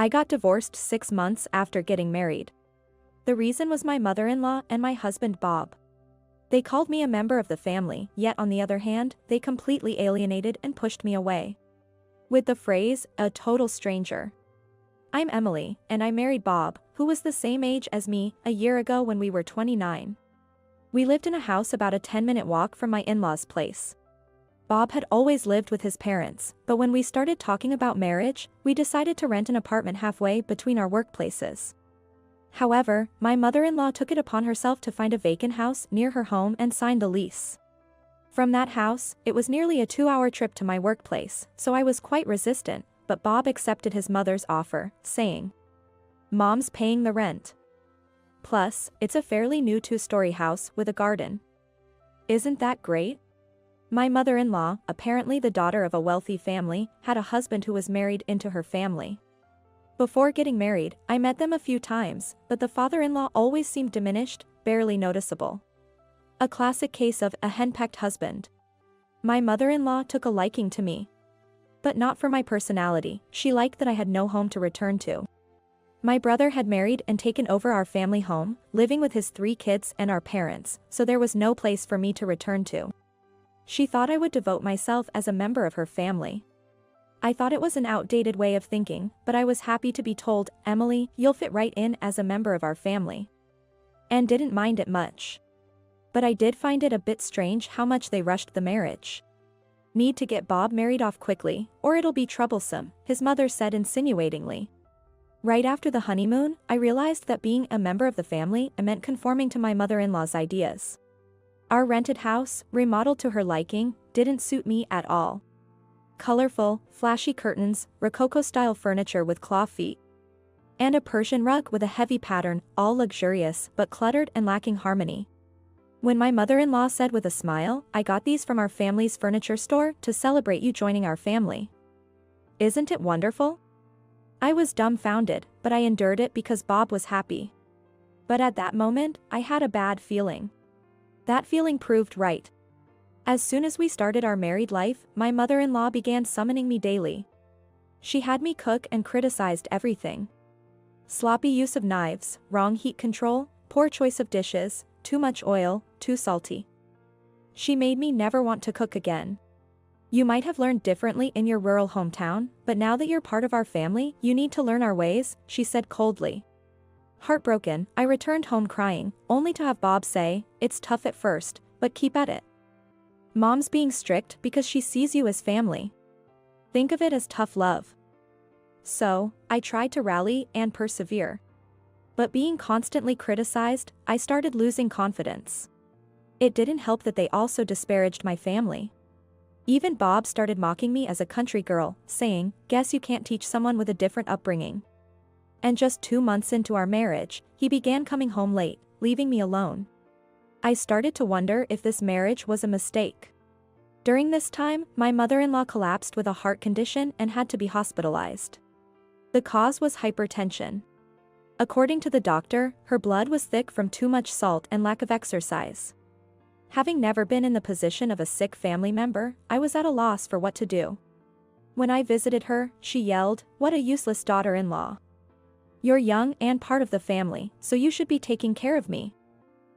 I got divorced 6 months after getting married. The reason was my mother-in-law and my husband Bob. They called me a member of the family, yet on the other hand, they completely alienated and pushed me away. With the phrase, a total stranger. I'm Emily, and I married Bob, who was the same age as me, a year ago when we were 29. We lived in a house about a 10-minute walk from my in-laws' place. Bob had always lived with his parents, but when we started talking about marriage, we decided to rent an apartment halfway between our workplaces. However, my mother-in-law took it upon herself to find a vacant house near her home and sign the lease. From that house, it was nearly a 2-hour trip to my workplace, so I was quite resistant, but Bob accepted his mother's offer, saying, "Mom's paying the rent. Plus, it's a fairly new 2-story house with a garden. Isn't that great?" My mother-in-law, apparently the daughter of a wealthy family, had a husband who was married into her family. Before getting married, I met them a few times, but the father-in-law always seemed diminished, barely noticeable. A classic case of a henpecked husband. My mother-in-law took a liking to me. But not for my personality, she liked that I had no home to return to. My brother had married and taken over our family home, living with his 3 kids and our parents, so there was no place for me to return to. She thought I would devote myself as a member of her family. I thought it was an outdated way of thinking, but I was happy to be told, "Emily, you'll fit right in as a member of our family." And didn't mind it much. But I did find it a bit strange how much they rushed the marriage. "Need to get Bob married off quickly, or it'll be troublesome," his mother said insinuatingly. Right after the honeymoon, I realized that being a member of the family meant conforming to my mother-in-law's ideas. Our rented house, remodeled to her liking, didn't suit me at all. Colorful, flashy curtains, Rococo-style furniture with claw feet, and a Persian rug with a heavy pattern, all luxurious but cluttered and lacking harmony. When my mother-in-law said with a smile, "I got these from our family's furniture store to celebrate you joining our family. Isn't it wonderful?" I was dumbfounded, but I endured it because Bob was happy. But at that moment, I had a bad feeling. That feeling proved right. As soon as we started our married life, my mother-in-law began summoning me daily. She had me cook and criticized everything. Sloppy use of knives, wrong heat control, poor choice of dishes, too much oil, too salty. She made me never want to cook again. "You might have learned differently in your rural hometown, but now that you're part of our family, you need to learn our ways," she said coldly. Heartbroken, I returned home crying, only to have Bob say, "It's tough at first, but keep at it. Mom's being strict because she sees you as family. Think of it as tough love." So, I tried to rally and persevere. But being constantly criticized, I started losing confidence. It didn't help that they also disparaged my family. Even Bob started mocking me as a country girl, saying, "Guess you can't teach someone with a different upbringing." And just 2 months into our marriage, he began coming home late, leaving me alone. I started to wonder if this marriage was a mistake. During this time, my mother-in-law collapsed with a heart condition and had to be hospitalized. The cause was hypertension. According to the doctor, her blood was thick from too much salt and lack of exercise. Having never been in the position of a sick family member, I was at a loss for what to do. When I visited her, she yelled, "What a useless daughter-in-law. You're young and part of the family, so you should be taking care of me."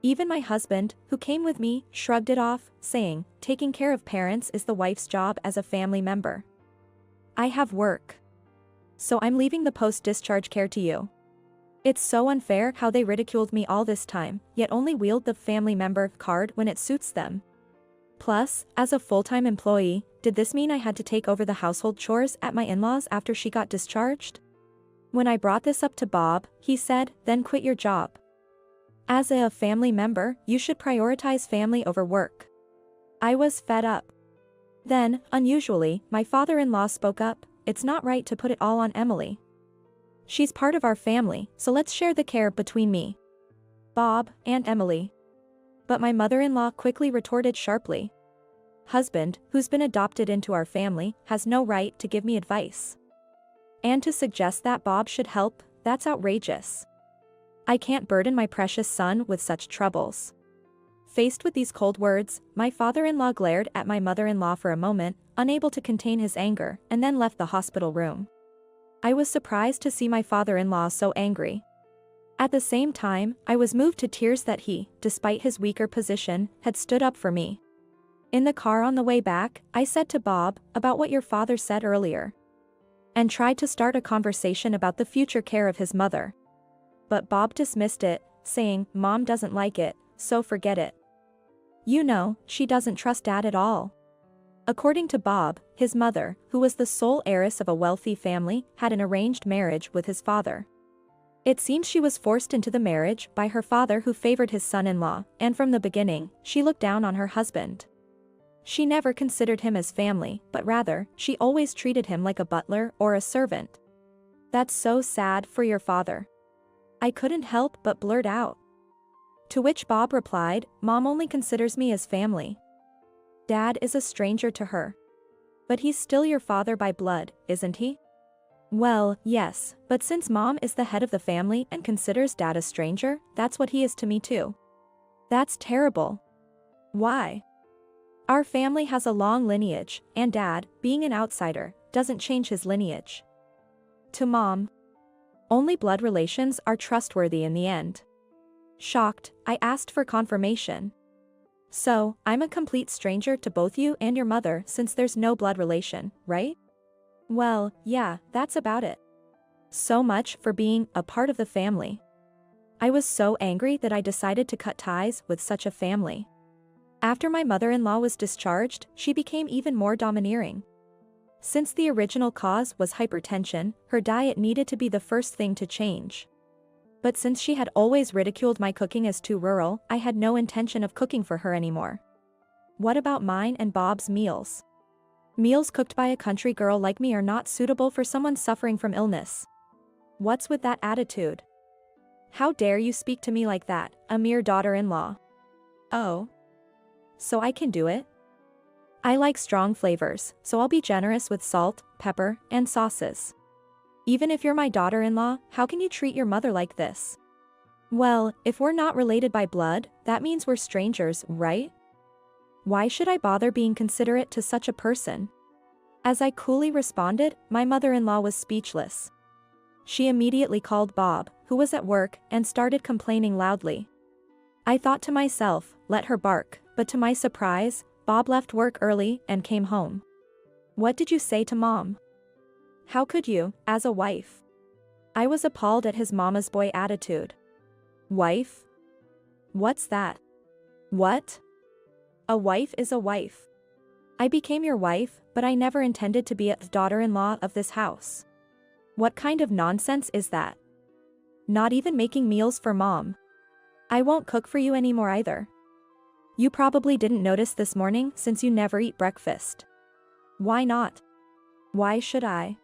Even my husband, who came with me, shrugged it off, saying, "Taking care of parents is the wife's job as a family member. I have work. So I'm leaving the post-discharge care to you." It's so unfair how they ridiculed me all this time, yet only wield the family member card when it suits them. Plus, as a full-time employee, did this mean I had to take over the household chores at my in-laws after she got discharged? When I brought this up to Bob, he said, "Then quit your job. As a family member, you should prioritize family over work." I was fed up. Then, unusually, my father-in-law spoke up, "It's not right to put it all on Emily. She's part of our family, so let's share the care between me, Bob, and Emily." But my mother-in-law quickly retorted sharply, "Husband, who's been adopted into our family, has no right to give me advice. And to suggest that Bob should help, that's outrageous. I can't burden my precious son with such troubles." Faced with these cold words, my father-in-law glared at my mother-in-law for a moment, unable to contain his anger, and then left the hospital room. I was surprised to see my father-in-law so angry. At the same time, I was moved to tears that he, despite his weaker position, had stood up for me. In the car on the way back, I said to Bob about what your father said earlier, and tried to start a conversation about the future care of his mother. But Bob dismissed it, saying, "Mom doesn't like it, so forget it. You know, she doesn't trust Dad at all." According to Bob, his mother, who was the sole heiress of a wealthy family, had an arranged marriage with his father. It seems she was forced into the marriage by her father, who favored his son-in-law, and from the beginning, she looked down on her husband. She never considered him as family, but rather, she always treated him like a butler or a servant. "That's so sad for your father." I couldn't help but blurt out. To which Bob replied, "Mom only considers me as family. Dad is a stranger to her." "But he's still your father by blood, isn't he?" "Well, yes, but since Mom is the head of the family and considers Dad a stranger, that's what he is to me too." "That's terrible." "Why?" "Our family has a long lineage, and Dad, being an outsider, doesn't change his lineage." To Mom, only blood relations are trustworthy in the end. Shocked, I asked for confirmation. "So, I'm a complete stranger to both you and your mother since there's no blood relation, right?" "Well, yeah, that's about it." So much for being a part of the family. I was so angry that I decided to cut ties with such a family. After my mother-in-law was discharged, she became even more domineering. Since the original cause was hypertension, her diet needed to be the first thing to change. But since she had always ridiculed my cooking as too rural, I had no intention of cooking for her anymore. What about mine and Bob's meals? Meals cooked by a country girl like me are not suitable for someone suffering from illness. What's with that attitude? How dare you speak to me like that, a mere daughter-in-law? Oh. So I can do it? I like strong flavors, so I'll be generous with salt, pepper, and sauces. Even if you're my daughter-in-law, how can you treat your mother like this? Well, if we're not related by blood, that means we're strangers, right? Why should I bother being considerate to such a person? As I coolly responded, my mother-in-law was speechless. She immediately called Bob, who was at work, and started complaining loudly. I thought to myself, let her bark, but to my surprise, Bob left work early and came home. "What did you say to Mom?" "How could you, as a wife?" I was appalled at his mama's boy attitude. "Wife? What's that?" "What? A wife is a wife. I became your wife, but I never intended to be a daughter-in-law of this house. What kind of nonsense is that? Not even making meals for Mom. I won't cook for you anymore either. You probably didn't notice this morning since you never eat breakfast." "Why not? Why should I?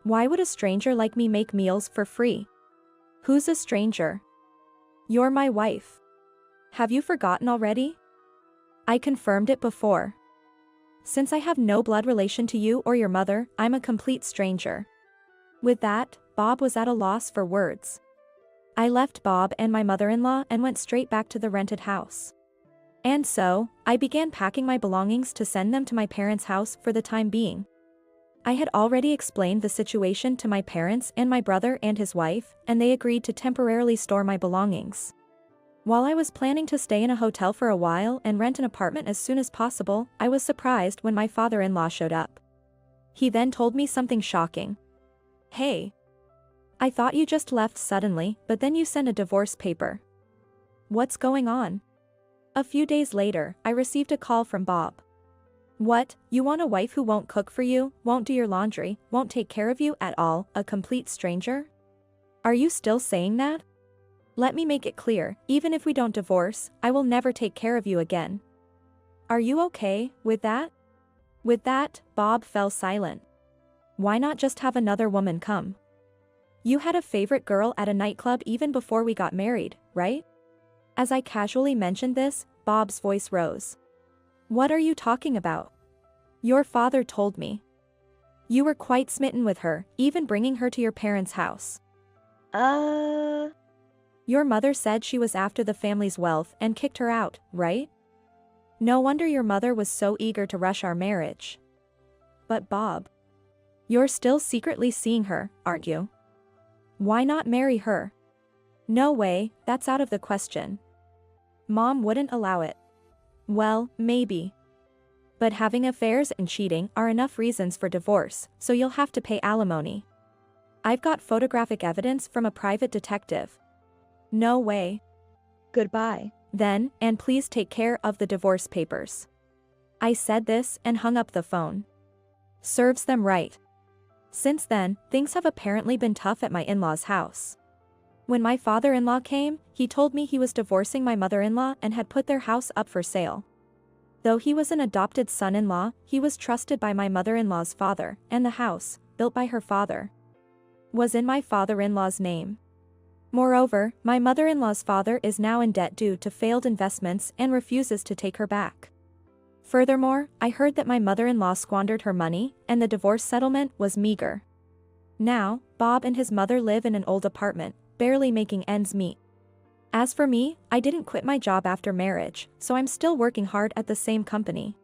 Why would a stranger like me make meals for free?" "Who's a stranger?" "You're my wife. Have you forgotten already?" "I confirmed it before. Since I have no blood relation to you or your mother, I'm a complete stranger." With that, Bob was at a loss for words. I left Bob and my mother-in-law and went straight back to the rented house. And so, I began packing my belongings to send them to my parents' house for the time being. I had already explained the situation to my parents and my brother and his wife, and they agreed to temporarily store my belongings. While I was planning to stay in a hotel for a while and rent an apartment as soon as possible, I was surprised when my father-in-law showed up. He then told me something shocking. "Hey. I thought you just left suddenly, but then you sent a divorce paper. What's going on?" A few days later, I received a call from Bob. "What, you want a wife who won't cook for you, won't do your laundry, won't take care of you at all, a complete stranger? Are you still saying that? Let me make it clear, even if we don't divorce, I will never take care of you again. Are you okay with that?" With that, Bob fell silent. Why not just have another woman come? You had a favorite girl at a nightclub even before we got married, right? As I casually mentioned this, Bob's voice rose. What are you talking about? Your father told me. You were quite smitten with her, even bringing her to your parents' house. Your mother said she was after the family's wealth and kicked her out, right? No wonder your mother was so eager to rush our marriage. But Bob. You're still secretly seeing her, aren't you? Why not marry her? No way, that's out of the question. Mom wouldn't allow it. Well, maybe. But having affairs and cheating are enough reasons for divorce, so you'll have to pay alimony. I've got photographic evidence from a private detective. No way. Goodbye. Then, and please take care of the divorce papers. I said this and hung up the phone. Serves them right. Since then, things have apparently been tough at my in-laws' house. When my father-in-law came, he told me he was divorcing my mother-in-law and had put their house up for sale. Though he was an adopted son-in-law, he was trusted by my mother-in-law's father, and the house, built by her father, was in my father-in-law's name. Moreover, my mother-in-law's father is now in debt due to failed investments and refuses to take her back. Furthermore, I heard that my mother-in-law squandered her money, and the divorce settlement was meager. Now, Bob and his mother live in an old apartment, barely making ends meet. As for me, I didn't quit my job after marriage, so I'm still working hard at the same company.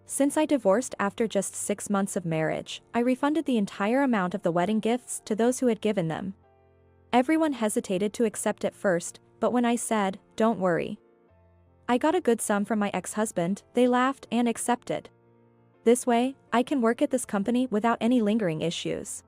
Since I divorced after just 6 months of marriage, I refunded the entire amount of the wedding gifts to those who had given them. Everyone hesitated to accept at first, but when I said, "Don't worry, I got a good sum from my ex-husband," they laughed and accepted. This way, I can work at this company without any lingering issues.